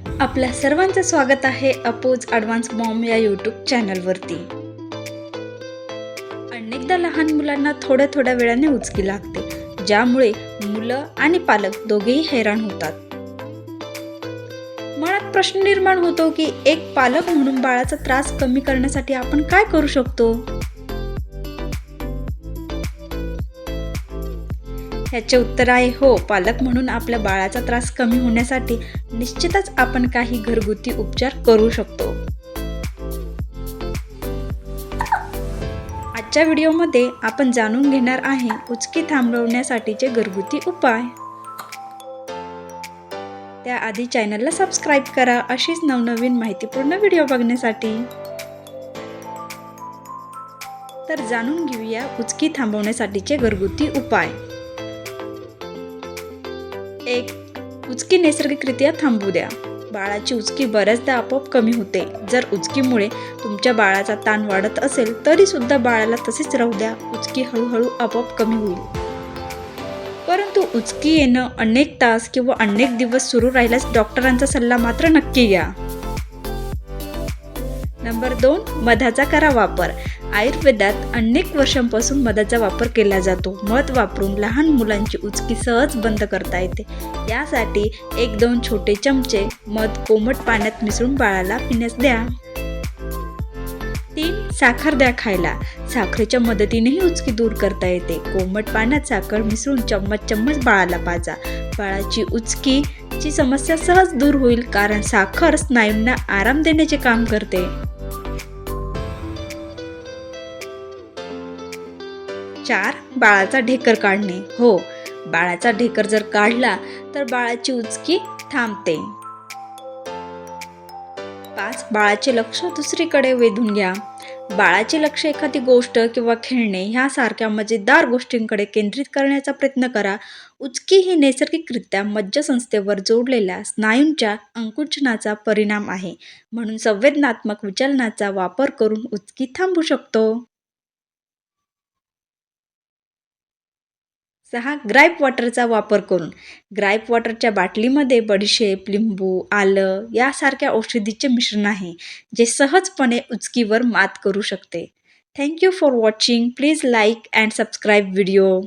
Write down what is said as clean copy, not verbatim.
आपल्या सर्वांचं स्वागत आहे अपोज ॲडव्हान्स मॉम या यूट्यूब चॅनलवरती. अनेकदा लहान मुलांना थोड्या वेळाने उचकी लागते, ज्यामुळे मुलं आणि पालक दोघेही हैराण होतात. मनात प्रश्न निर्माण होतो की एक पालक म्हणून बाळाचा त्रास कमी करण्यासाठी आपण काय करू शकतो. याचे उत्तर आहे हो. पालक म्हणून आपल्या बाळाचा त्रास कमी होण्यासाठी निश्चितच आपण काही घरगुती उपचार करू शकतो. आजच्या व्हिडिओमध्ये आपण जाणून घेणार आहे उचकी थांबवण्यासाठीचे घरगुती उपाय. त्याआधी चॅनलला सबस्क्राईब करा अशीच नवनवीन माहितीपूर्ण व्हिडिओ बघण्यासाठी. तर जाणून घेऊया उचकी थांबवण्यासाठीचे घरगुती उपाय. 1. उचकी नैसर्गिकरित्या थांबवू द्या. बाळाची उचकी बऱ्याचदा आपोआप कमी होते. जर उचकीमुळे तुमच्या बाळाचा ताण वाढत असेल तरी सुद्धा बाळाला तसेच राहू द्या. उचकी हळूहळू आपोआप कमी होईल. परंतु उचकी येणं अनेक तास किंवा अनेक दिवस सुरू राहिल्यास डॉक्टरांचा सल्ला मात्र नक्की घ्या. नंबर 2. मधाचा करा वापर. आयुर्वेदात अनेक वर्षांपासून मधाचा वापर केला जातो. मध वापरून लहान मुलांची उचकी सहज बंद करता येते. यासाठी 1-2 छोटे चमचे मध कोमट पाण्यात मिसळून बाळाला पिण्यास द्या. 3. साखर द्या खायला. साखरेच्या मदतीनेही उचकी दूर करता येते. कोमट पाण्यात साखर मिसळून चम्मच बाळाला पाजा. बाळाची उचकीची समस्या सहज दूर होईल, कारण साखर स्नायूंना आराम देण्याचे काम करते. 4. बाळाचा ढेकर काढणे. हो, बाळाचा ढेकर जर काढला तर बाळाची उचकी थांबते. 5. बाळाचे लक्ष दुसरीकडे वेधून घ्या. बाळाचे लक्ष एखादी गोष्ट किंवा खेळणे ह्यासारख्या मजेदार गोष्टींकडे केंद्रित करण्याचा प्रयत्न करा. उचकी ही नैसर्गिकरित्या मज्जासंस्थेवर जोडलेल्या स्नायूंच्या आकुंचनाचा परिणाम आहे, म्हणून संवेदनात्मक विचलनाचा वापर करून उचकी थांबू शकतो. 6. ग्राईप वॉटरचा वापर करून. ग्राईप वॉटरच्या बाटलीमध्ये बडीशेप, लिंबू, आलं यासारख्या औषधीचे मिश्रण आहे, जे सहजपणे उचकीवर मात करू शकते. Thank you for watching. Please like and subscribe video.